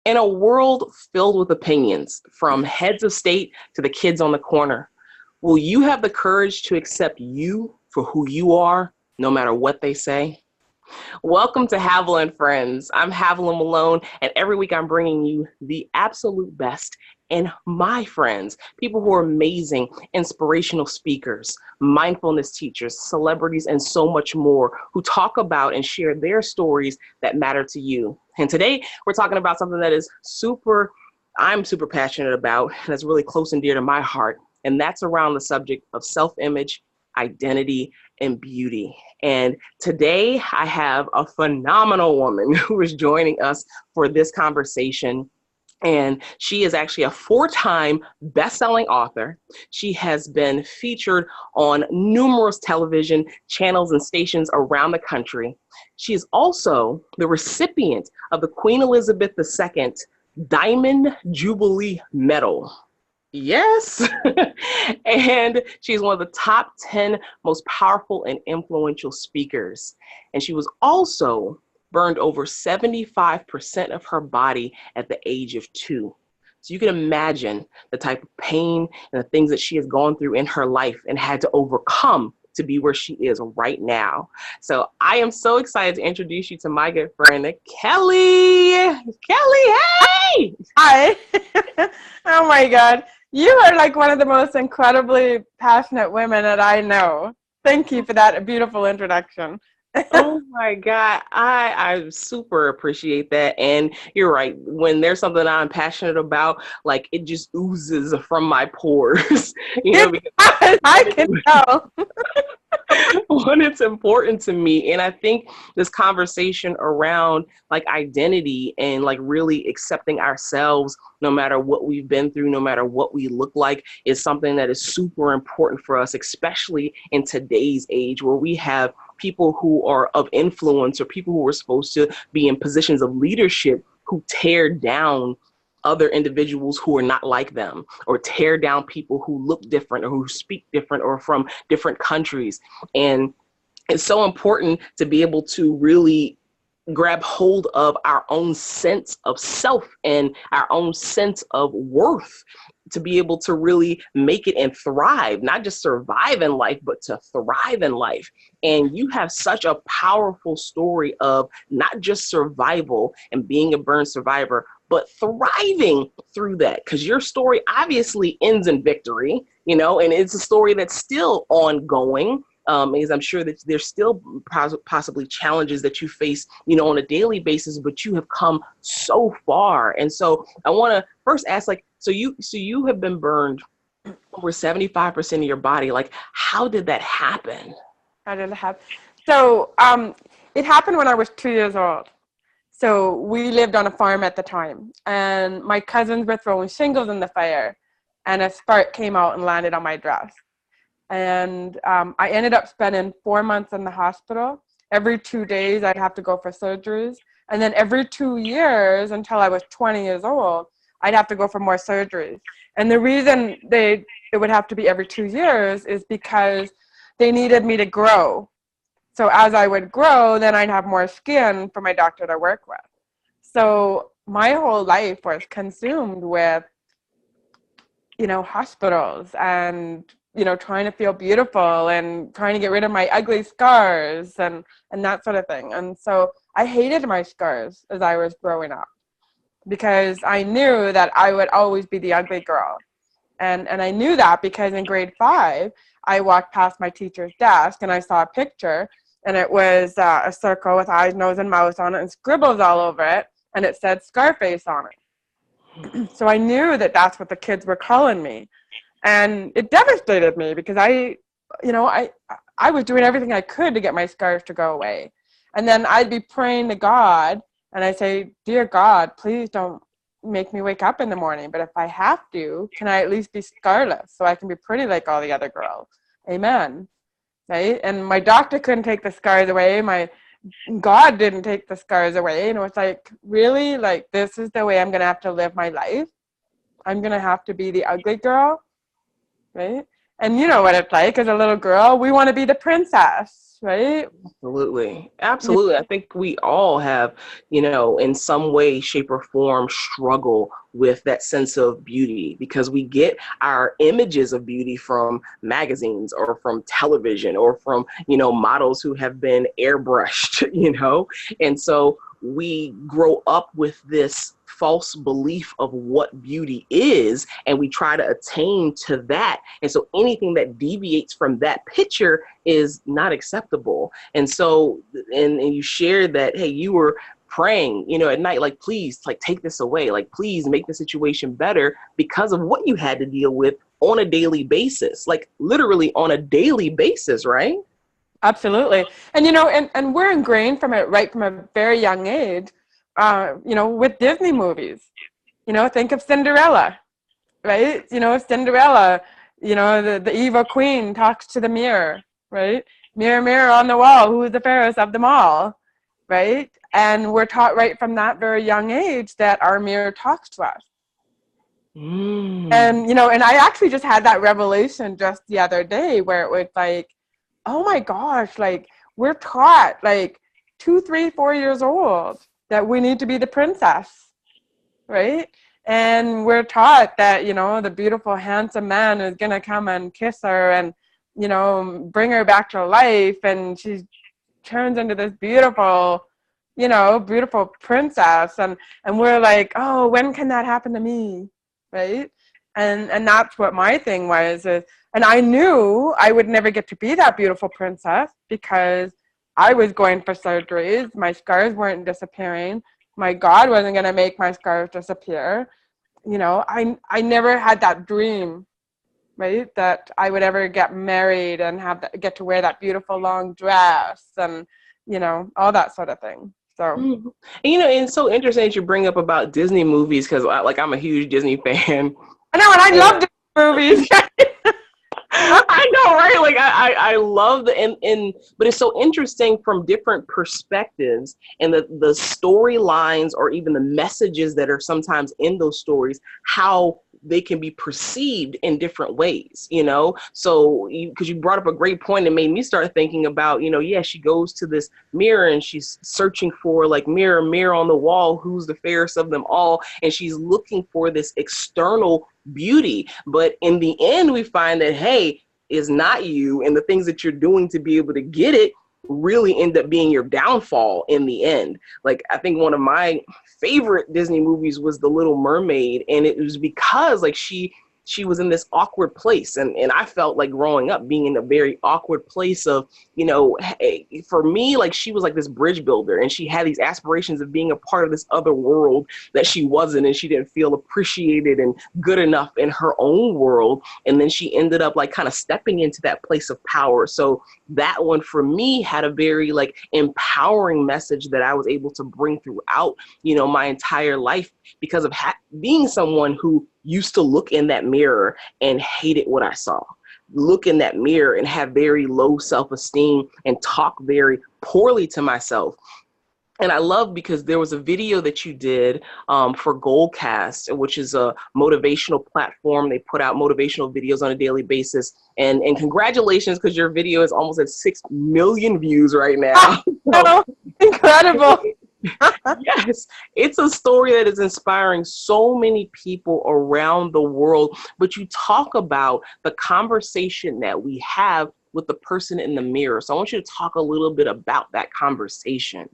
In a world filled with opinions, from heads of state to the kids on the corner, will you have the courage to accept you for who you are, no matter what they say? Welcome to Havilah and Friends. I'm Havilah Malone, and every week I'm bringing you the absolute best and my friends, people who are amazing, inspirational speakers, mindfulness teachers, celebrities, and so much more, who talk about and share their stories that matter to you. And today we're talking about something that is I'm super passionate about, and that's really close and dear to my heart. And that's around the subject of self-image, identity, and beauty. And today I have a phenomenal woman who is joining us for this conversation. And she is actually a 4-time best-selling author. She has been featured on numerous television channels and stations around the country. She is also the recipient of the Queen Elizabeth II Diamond Jubilee Medal. Yes. And she's one of the top 10 most powerful and influential speakers. And she was also burned over 75% of her body at the age of 2. So you can imagine the type of pain and the things that she has gone through in her life and had to overcome to be where she is right now. So I am so excited to introduce you to my good friend, Kelly. Kelly, hey! Hi. Oh my God. You are like one of the most incredibly passionate women that I know. Thank you for that beautiful introduction. Oh my God. I super appreciate that. And you're right. When there's something I'm passionate about, like it just oozes from my pores, because I can tell. when it's important to me. And I think this conversation around like identity and like really accepting ourselves, no matter what we've been through, no matter what we look like, is something that is super important for us, especially in today's age where we have people who are of influence or people who are supposed to be in positions of leadership who tear down other individuals who are not like them, or tear down people who look different or who speak different or from different countries. And it's so important to be able to really grab hold of our own sense of self and our own sense of worth, to be able to really make it and thrive, not just survive in life, but to thrive in life. And you have such a powerful story of not just survival and being a burn survivor, but thriving through that, because your story obviously ends in victory, and it's a story that's still ongoing. Because I'm sure that there's still possibly challenges that you face, on a daily basis, but you have come so far. And so I want to first ask, so you have been burned over 75% of your body. Like, how did that happen? How did it happen? So it happened when I was 2 years old. So we lived on a farm at the time, and my cousins were throwing shingles in the fire, and a spark came out and landed on my dress. And I ended up spending 4 months in the hospital. Every 2 days, I'd have to go for surgeries. And then every 2 years, until I was 20 years old, I'd have to go for more surgeries. And the reason it would have to be every 2 years is because they needed me to grow. So as I would grow, then I'd have more skin for my doctor to work with. So my whole life was consumed with, hospitals and trying to feel beautiful and trying to get rid of my ugly scars and that sort of thing. And so I hated my scars as I was growing up, because I knew that I would always be the ugly girl. And I knew that because in grade 5, I walked past my teacher's desk and I saw a picture, and it was a circle with eyes, nose, and mouth on it and scribbles all over it. And it said Scarface on it. So I knew that that's what the kids were calling me. And it devastated me because I was doing everything I could to get my scars to go away. And then I'd be praying to God, and I'd say, "Dear God, please don't make me wake up in the morning. But if I have to, can I at least be scarless so I can be pretty like all the other girls? Amen." Right? And my doctor couldn't take the scars away. My God didn't take the scars away. And it was like, really? Like, this is the way I'm going to have to live my life? I'm going to have to be the ugly girl? Right? And you know what it's like as a little girl, we want to be the princess. right? Absolutely. Absolutely. I think we all have, you know, in some way, shape, or form struggle with that sense of beauty because we get our images of beauty from magazines or from television or from, you know, models who have been airbrushed, you know, and so we grow up with this false belief of what beauty is and we try to attain to that, and so anything that deviates from that picture is not acceptable. And so and you shared that, hey, you were praying, you know, at night, like, please, like, take this away, like, please make the situation better because of what you had to deal with on a daily basis, like literally on a daily basis, right? Absolutely. And, you know, and we're ingrained from it right from a very young age, you know, with Disney movies. You know, think of Cinderella, right? You know, Cinderella, you know, the evil queen talks to the mirror, right? Mirror, mirror on the wall, who is the fairest of them all, right? And we're taught right from that very young age that our mirror talks to us. Mm. And, you know, and I actually just had that revelation just the other day where it was like, oh my gosh, like we're taught like 2, 3, 4 years old that we need to be the princess, right? And we're taught that, you know, the beautiful, handsome man is going to come and kiss her and, you know, bring her back to life. And she turns into this beautiful, you know, beautiful princess. And we're like, oh, when can that happen to me? Right? And that's what my thing was. And I knew I would never get to be that beautiful princess because I was going for surgeries. My scars weren't disappearing. My God wasn't going to make my scars disappear. You know, I never had that dream, right? That I would ever get married and get to wear that beautiful long dress and, you know, all that sort of thing. So, Mhm. And, you know, and it's so interesting that you bring up about Disney movies because, like, I'm a huge Disney fan. I know, and I love And Disney movies. I know, right? Like I love the and but it's so interesting from different perspectives and the storylines or even the messages that are sometimes in those stories, how they can be perceived in different ways, you know? So because you brought up a great point and made me start thinking about, you know, yeah, she goes to this mirror and she's searching for like mirror, mirror on the wall, who's the fairest of them all? And she's looking for this external beauty. But in the end, we find that, hey, is not you, and the things that you're doing to be able to get it really end up being your downfall in the end. Like, I think one of my favorite Disney movies was The Little Mermaid, and it was because like she was in this awkward place, and I felt like growing up being in a very awkward place of, you know, hey, for me, like she was like this bridge builder and she had these aspirations of being a part of this other world that she wasn't, and she didn't feel appreciated and good enough in her own world, and then she ended up like kind of stepping into that place of power. So that one for me had a very like empowering message that I was able to bring throughout, you know, my entire life because of being someone who used to look in that mirror and hated what I saw, look in that mirror and have very low self-esteem and talk very poorly to myself. And I love because there was a video that you did for Goalcast, which is a motivational platform. They put out motivational videos on a daily basis. And congratulations, because your video is almost at 6 million views right now. Oh, incredible. Yes, it's a story that is inspiring so many people around the world. But you talk about the conversation that we have with the person in the mirror. So I want you to talk a little bit about that conversation.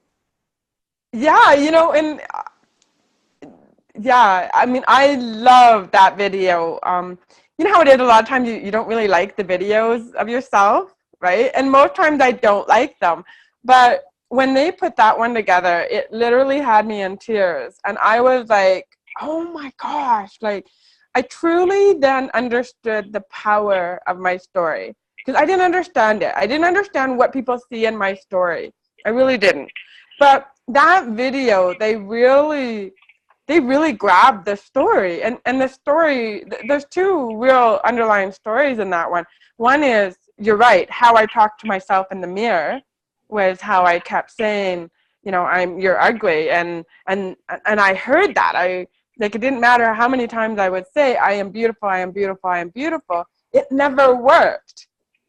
Yeah, you know, and yeah, I mean, I love that video. You know how it is a lot of times you don't really like the videos of yourself, right? And most times I don't like them. But when they put that one together, it literally had me in tears. And I was like, oh my gosh, like I truly then understood the power of my story because I didn't understand it. I didn't understand what people see in my story. I really didn't. But that video, they really grabbed the story. And the story, there's two real underlying stories in that one. One is, you're right, how I talked to myself in the mirror was how I kept saying, you know, you're ugly. And I heard that. Like, it didn't matter how many times I would say, I am beautiful, I am beautiful, I am beautiful. It never worked.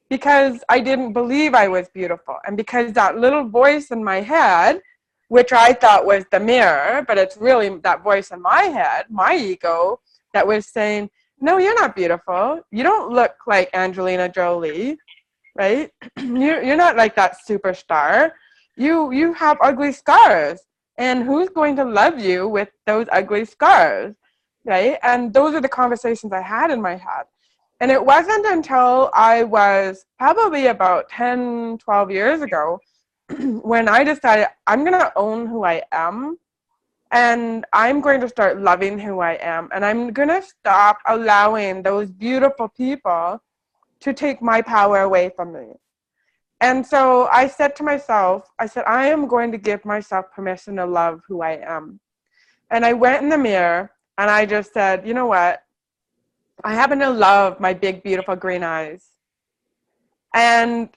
because I didn't believe I was beautiful. And because that little voice in my head, which I thought was the mirror, but it's really that voice in my head, my ego, that was saying, no, you're not beautiful. You don't look like Angelina Jolie, right? You're not like that superstar. You have ugly scars. And who's going to love you with those ugly scars, right? And those are the conversations I had in my head. And it wasn't until I was probably about 10, 12 years ago when I decided I'm going to own who I am, and I'm going to start loving who I am, and I'm going to stop allowing those beautiful people to take my power away from me. And so I said to myself, I said, I am going to give myself permission to love who I am. And I went in the mirror and I just said, you know what? I happen to love my big, beautiful green eyes. And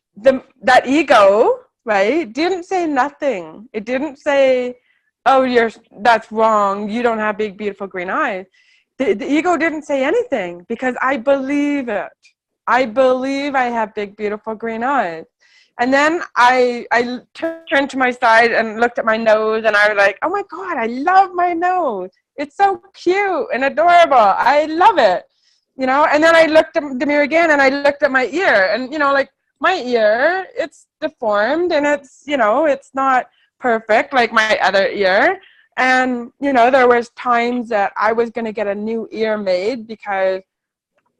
that ego, right, didn't say nothing. It didn't say, oh, that's wrong. You don't have big, beautiful green eyes. The ego didn't say anything because I believe it. I believe I have big, beautiful green eyes. And then I turned to my side and looked at my nose, and I was like, oh my God, I love my nose. It's so cute and adorable. I love it. And then I looked at the mirror again, and I looked at my ear, and, like my ear, it's deformed, and it's not perfect like my other ear. And, there was times that I was going to get a new ear made because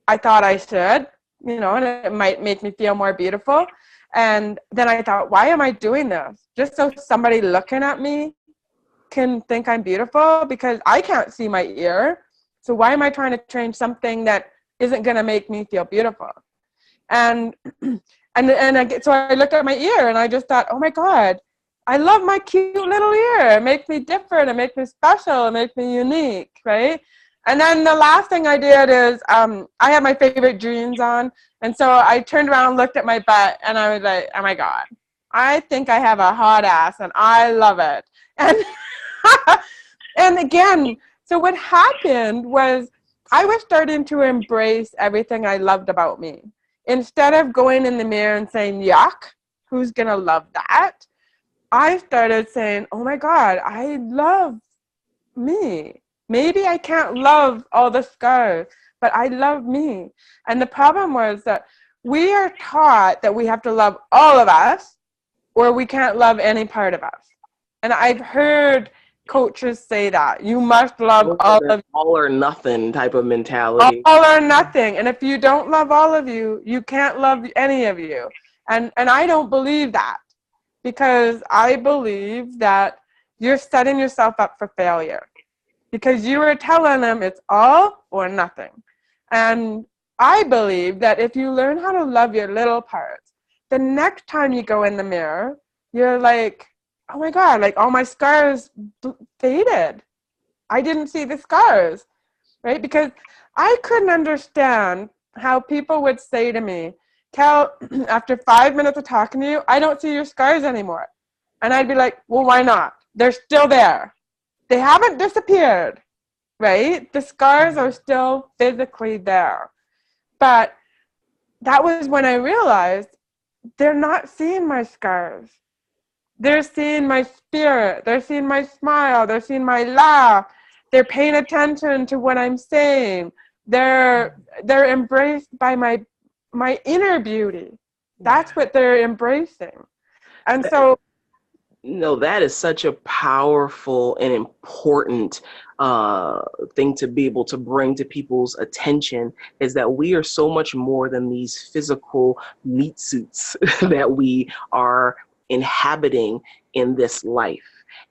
I thought I should, and it might make me feel more beautiful. And then I thought, why am I doing this? Just so somebody looking at me can think I'm beautiful, because I can't see my ear. So why am I trying to change something that isn't going to make me feel beautiful? So I looked at my ear and I just thought, oh my God, I love my cute little ear. It makes me different. It makes me special. It makes me unique, right? And then the last thing I did is I had my favorite jeans on. And so I turned around and looked at my butt, and I was like, oh my God, I think I have a hot ass and I love it. And and again, so what happened was I was starting to embrace everything I loved about me. Instead of going in the mirror and saying, yuck, who's going to love that? I started saying, oh my God, I love me. Maybe I can't love all the scars, but I love me. And the problem was that we are taught that we have to love all of us, or we can't love any part of us. And I've heard coaches say that you must love all of you. All or nothing type of mentality. All or nothing. And if you don't love all of you, you can't love any of you. And I don't believe that, because I believe that you're setting yourself up for failure, because you were telling them it's all or nothing. And I believe that if you learn how to love your little parts, the next time you go in the mirror, you're like, oh my God, like all my scars faded. I didn't see the scars, right? Because I couldn't understand how people would say to me, Cal, after 5 minutes of talking to you, I don't see your scars anymore. And I'd be like, well, why not? They're still there. They haven't disappeared, right? The scars are still physically there. But that was when I realized they're not seeing my scars. They're seeing my spirit. They're seeing my smile. They're seeing my laugh. They're paying attention to what I'm saying. They're embraced by my inner beauty. That's what they're embracing. And so that is such a powerful and important thing to be able to bring to people's attention, is that we are so much more than these physical meat suits that we are inhabiting in this life.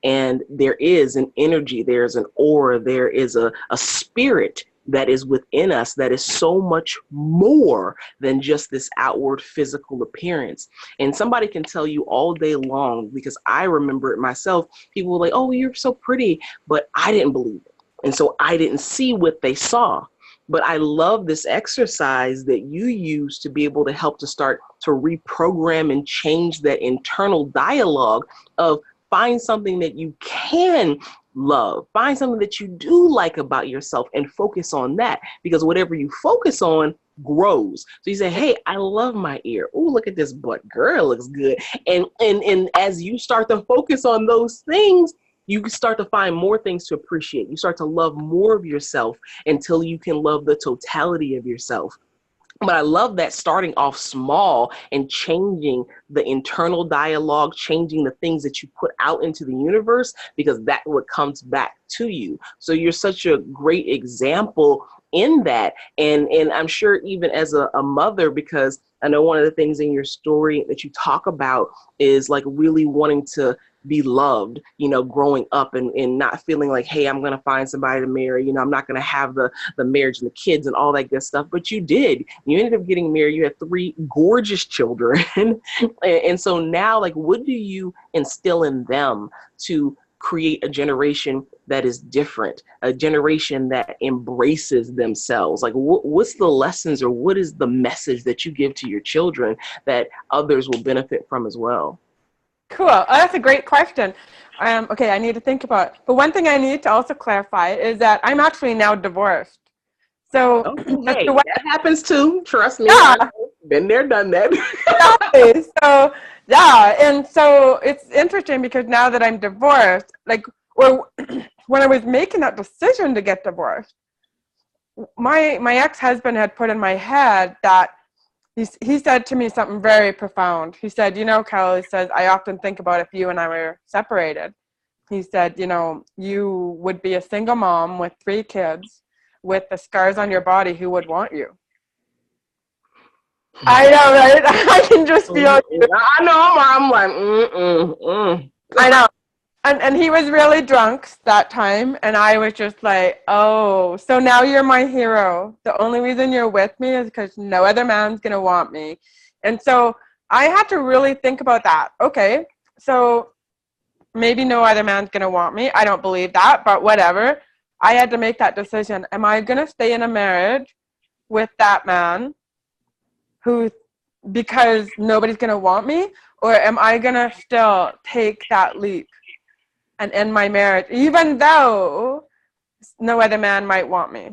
And there is an energy, there's an aura, there is a spirit that is within us that is so much more than just this outward physical appearance. And somebody can tell you all day long, because I remember it myself, people were like, oh, you're so pretty, but I didn't believe it. And so I didn't see what they saw. But I love this exercise that you use to be able to help to start to reprogram and change that internal dialogue of find something that you can love. Find something that you do like about yourself and focus on that, because whatever you focus on grows. So you say, hey, I love my ear. Oh, look at this butt. Girl, it looks good. And as you start to focus on those things, you start to find more things to appreciate. You start to love more of yourself until you can love the totality of yourself. But I love that, starting off small and changing the internal dialogue, changing the things that you put out into the universe, because that's what comes back to you. So you're such a great example in that. And I'm sure even as a mother, because I know one of the things in your story that you talk about is like really wanting to be loved, you know, growing up and not feeling like, hey, I'm going to find somebody to marry. You know, I'm not going to have the marriage and the kids and all that good stuff. But you did. You ended up getting married. You had 3 gorgeous children. And so now, like, what do you instill in them to create a generation that is different, a generation that embraces themselves? Like, what's the lessons, or what is the message that you give to your children that others will benefit from as well? Cool. Oh, that's a great question. Okay, I need to think about it. But one thing I need to also clarify is that I'm actually now divorced. So, Oh, hey, that happens too. Trust me. yeah. I've been there, done that. Exactly. So, yeah. And so it's interesting because now that I'm divorced, like, or when I was making that decision to get divorced, my ex-husband had put in my head that he said to me something very profound. He said, you know, Carol, he says, I often think about if you and I were separated. He said, you know, you would be a single mom with 3 kids with the scars on your body. Who would want you? I know, right? I can just feel it. I know. I'm like, I know. And he was really drunk that time, and I was just like, oh, so now you're my hero. The only reason you're with me is because no other man's going to want me. And so I had to really think about that. Okay, so maybe no other man's going to want me. I don't believe that, but whatever. I had to make that decision. Am I going to stay in a marriage with that man who, because nobody's going to want me, or am I going to still take that leap and end my marriage, even though no other man might want me,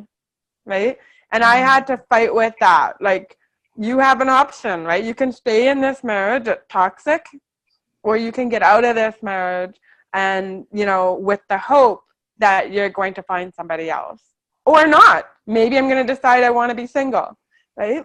right? And I had to fight with that. Like, you have an option, right? You can stay in this marriage, it's toxic, or you can get out of this marriage and, you know, with the hope that you're going to find somebody else. Or not. Maybe I'm going to decide I want to be single, right?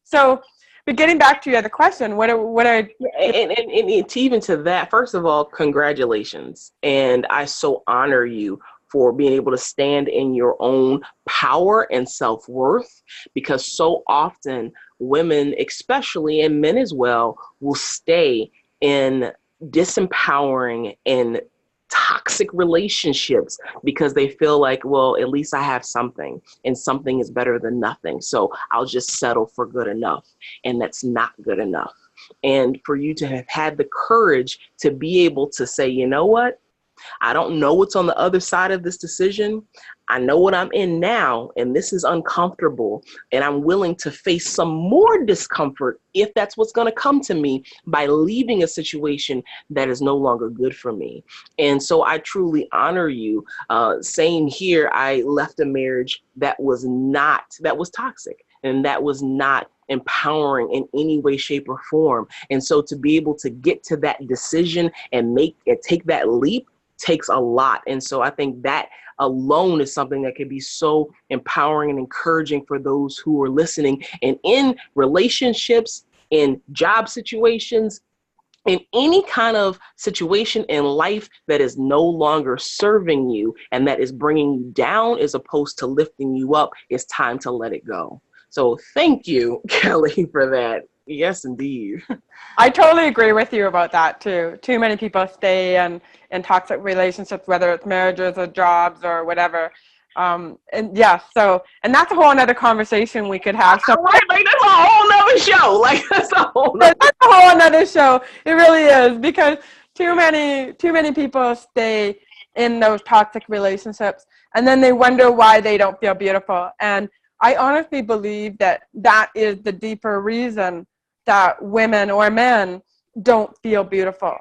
So, but getting back to your other question, what are and even to that, first of all, congratulations. And I so honor you for being able to stand in your own power and self-worth, because so often women, especially, and men as well, will stay in disempowering and toxic relationships because they feel like, well, at least I have something, and something is better than nothing, so I'll just settle for good enough. And that's not good enough. And for you to have had the courage to be able to say, you know what, I don't know what's on the other side of this decision. I know what I'm in now, and this is uncomfortable, and I'm willing to face some more discomfort if that's what's going to come to me by leaving a situation that is no longer good for me. And so I truly honor you. Same here. I left a marriage that was toxic, and that was not empowering in any way, shape, or form. And so to be able to get to that decision and take that leap takes a lot. And so I think that alone is something that can be so empowering and encouraging for those who are listening, and in relationships, in job situations, in any kind of situation in life that is no longer serving you and that is bringing you down as opposed to lifting you up. It's time to let it go. So thank you, Kelly, for that. Yes, indeed. I totally agree with you about that too. Too many people stay in toxic relationships, whether it's marriages or jobs or whatever. And yeah, and that's a whole another conversation we could have. So right, like that's a whole nother show. Like that's a whole another show. It really is, because too many people stay in those toxic relationships, and then they wonder why they don't feel beautiful. And I honestly believe that is the deeper reason that women or men don't feel beautiful.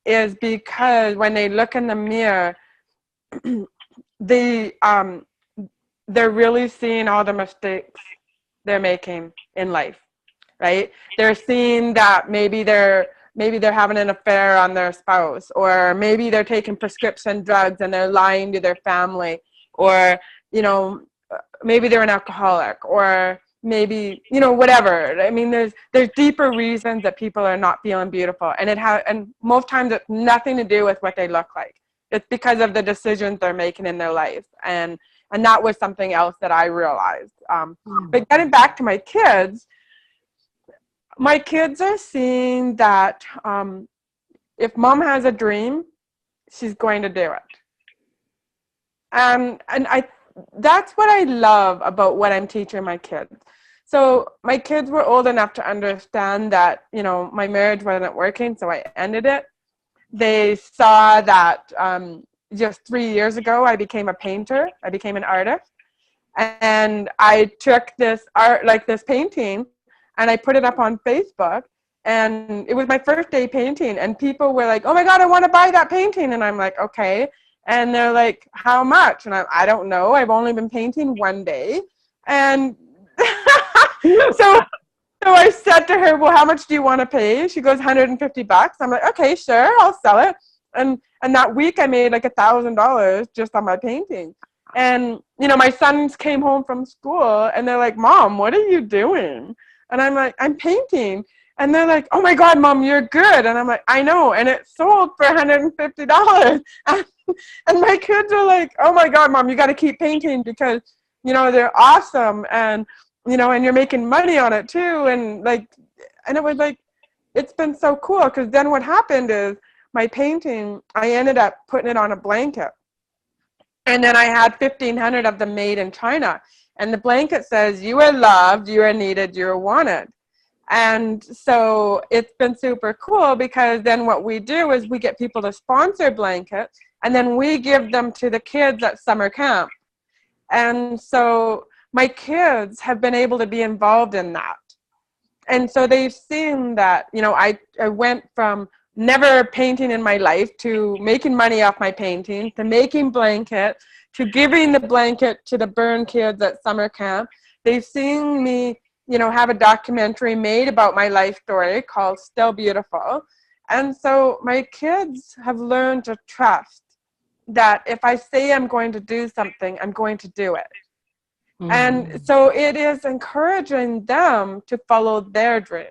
is because when they look in the mirror, they they're really seeing all the mistakes they're making in life, right? They're seeing that maybe they're having an affair on their spouse, or maybe they're taking prescription drugs and they're lying to their family, or maybe they're an alcoholic, or maybe whatever. I mean, there's deeper reasons that people are not feeling beautiful, and most times it's nothing to do with what they look like. It's because of the decisions they're making in their life, and that was something else that I realized. But getting back to my kids are seeing that if mom has a dream, she's going to do it. And that's what I love about what I'm teaching my kids. So my kids were old enough to understand that, my marriage wasn't working, so I ended it. They saw that just 3 years ago, I became a painter. I became an artist. And I took this art, like this painting, and I put it up on Facebook. And it was my first day painting. And people were like, oh my God, I want to buy that painting. And I'm like, okay. And they're like, how much? And I don't know. I've only been painting one day. And so I said to her, well, how much do you want to pay? She goes, $150. I'm like, okay, sure, I'll sell it. And that week I made like $1,000 just on my painting. And, my sons came home from school and they're like, Mom, what are you doing? And I'm like, I'm painting. And they're like, oh my God, Mom, you're good. And I'm like, I know. And it sold for $150. And my kids are like, oh my God, Mom, you got to keep painting because, they're awesome. And, and you're making money on it too. And it was like, it's been so cool. Because then what happened is my painting, I ended up putting it on a blanket. And then I had 1,500 of them made in China. And the blanket says, you are loved, you are needed, you are wanted. And so it's been super cool because then what we do is we get people to sponsor blankets and then we give them to the kids at summer camp. And so my kids have been able to be involved in that. And so they've seen that, I went from never painting in my life to making money off my painting, to making blankets, to giving the blanket to the burn kids at summer camp. They've seen me have a documentary made about my life story called Still Beautiful. And so my kids have learned to trust that if I say I'm going to do something, I'm going to do it. Mm. And so it is encouraging them to follow their dreams.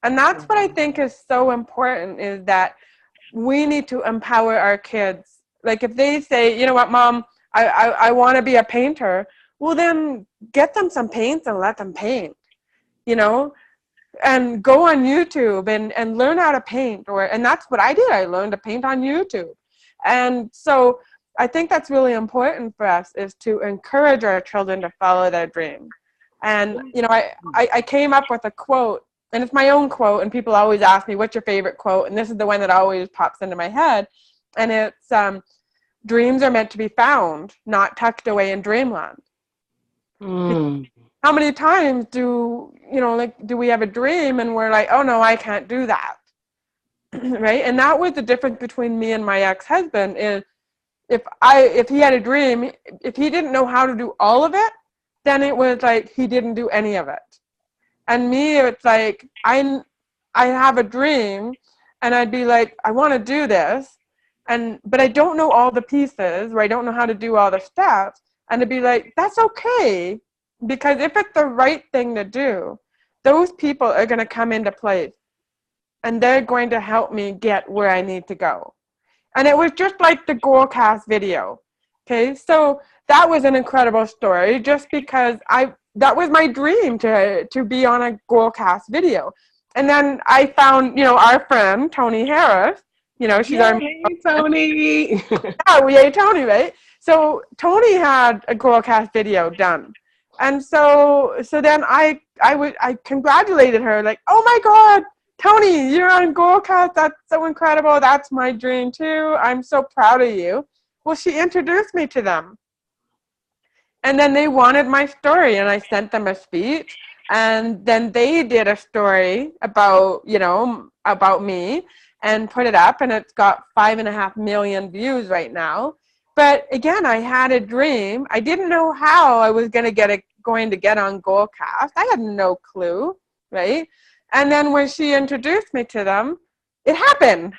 And that's what I think is so important, is that we need to empower our kids. Like if they say, you know what, Mom, I want to be a painter, well, then get them some paints and let them paint, and go on YouTube and learn how to paint. And that's what I did. I learned to paint on YouTube. And so I think that's really important for us, is to encourage our children to follow their dream. And, I came up with a quote, and it's my own quote, and people always ask me, what's your favorite quote? And this is the one that always pops into my head. And it's, dreams are meant to be found, not tucked away in dreamland. How many times do we have a dream and we're like, oh no, I can't do that. Right? And that was the difference between me and my ex-husband, is if he had a dream, if he didn't know how to do all of it, then it was like he didn't do any of it. And me, it's like I have a dream and I'd be like, I want to do this, but I don't know all the pieces, or I don't know how to do all the steps. And to be like, that's okay, because if it's the right thing to do, those people are going to come into place and they're going to help me get where I need to go. And it was just like the Goalcast video. Okay, so that was an incredible story, just because that was my dream, to be on a Goalcast video. And then I found, our friend, Tony Harris, she's our... Hey, Tony! Yeah, yay, Tony, right? So Tony had a Goalcast video done. And so then I congratulated her, like, oh my God, Tony, you're on Goalcast. That's so incredible. That's my dream too. I'm so proud of you. Well, she introduced me to them. And then they wanted my story, and I sent them a speech. And then they did a story about, about me. and put it up, and it's got 5.5 million views right now. But again, I had a dream. I didn't know how I was going to get on Goalcast. I had no clue, right? And then when she introduced me to them, it happened.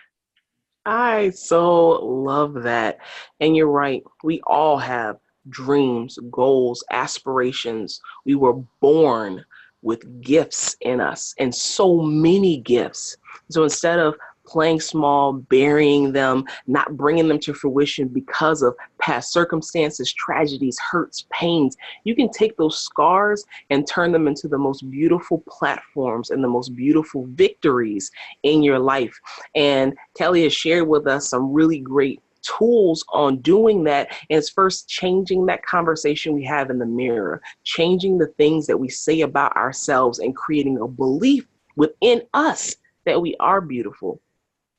I so love that. And you're right. We all have dreams, goals, aspirations. We were born with gifts in us, and so many gifts. So instead of playing small, burying them, not bringing them to fruition because of past circumstances, tragedies, hurts, pains, you can take those scars and turn them into the most beautiful platforms and the most beautiful victories in your life. And Kelly has shared with us some really great tools on doing that. And it's first changing that conversation we have in the mirror, changing the things that we say about ourselves, and creating a belief within us that we are beautiful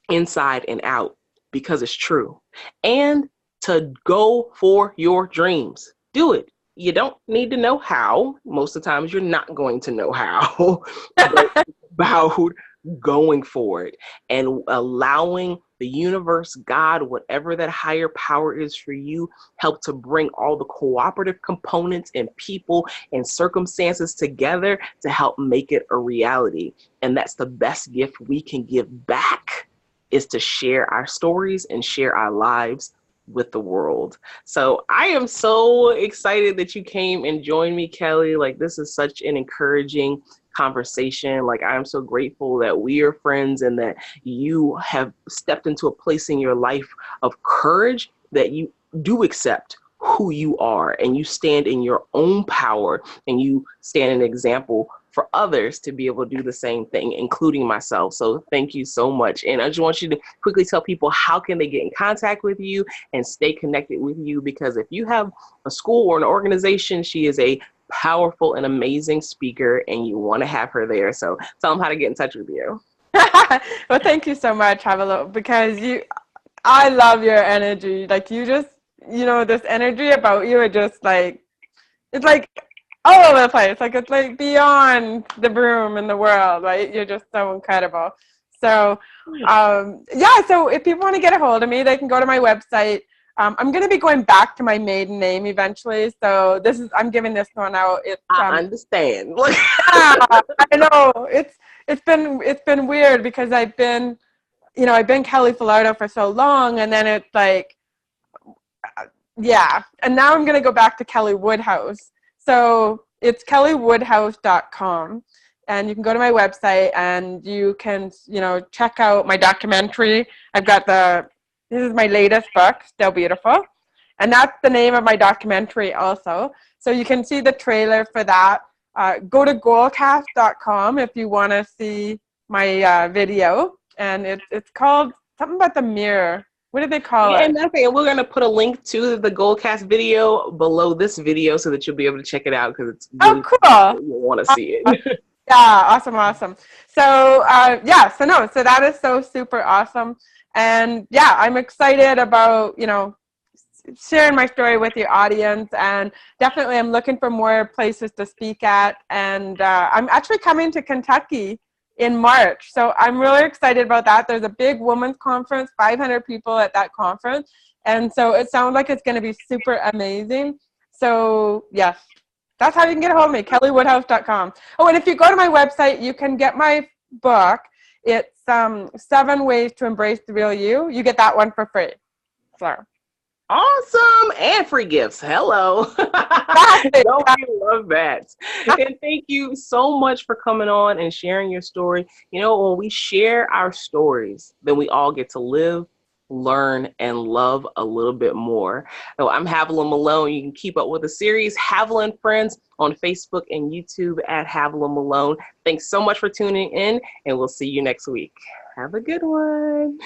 inside and out, because it's true. And to go for your dreams. Do it. You don't need to know how. Most of the times you're not going to know how. But it's about going for it and allowing the universe, God, whatever that higher power is for you, help to bring all the cooperative components and people and circumstances together to help make it a reality. And that's the best gift we can give back, is to share our stories and share our lives with the world. So I am so excited that you came and joined me, Kelly. Like, this is such an encouraging conversation. Like, I am so grateful that we are friends and that you have stepped into a place in your life of courage, that you do accept who you are and you stand in your own power, and you stand an example for others to be able to do the same thing, including myself. So thank you so much. And I just want you to quickly tell people how can they get in contact with you and stay connected with you, because if you have a school or an organization, she is a powerful and amazing speaker and you want to have her there. So tell them how to get in touch with you. Well, thank you so much, Havilah, because I love your energy. Like, you just, this energy about you, it's like all over the place. Like, it's like beyond the room in the world, right? You're just so incredible. So, so if people want to get a hold of me, they can go to my website. I'm going to be going back to my maiden name eventually. So I'm giving this one out. I understand. Yeah, I know. It's been weird because I've been Kelly Falardeau for so long, and then it's like, and now I'm going to go back to Kelly Woodhouse. So it's kellywoodhouse.com, and you can go to my website and you can, check out my documentary. This is my latest book, Still Beautiful, and that's the name of my documentary also. So you can see the trailer for that. Go to goalcast.com if you want to see my video, and it's called something about the mirror. What did they call it? And we're going to put a link to the Goalcast video below this video so that you'll be able to check it out, because it's really cool. You'll want to see it. Yeah, awesome. So, so that is so super awesome. And I'm excited about, sharing my story with your audience, and definitely I'm looking for more places to speak at. And I'm actually coming to Kentucky in March. So I'm really excited about that. There's a big women's conference, 500 people at that conference. And so it sounds like it's going to be super amazing. So yes, that's how you can get a hold of me, kellywoodhouse.com. Oh, and if you go to my website, you can get my book. It's 7 Ways to Embrace the Real You. You get that one for free. So. Awesome. And free gifts. Hello. Don't you love that? And thank you so much for coming on and sharing your story. When we share our stories, then we all get to live, learn, and love a little bit more. So I'm Havilah Malone. You can keep up with the series Havilah and Friends on Facebook and YouTube at Havilah Malone. Thanks so much for tuning in, and we'll see you next week. Have a good one.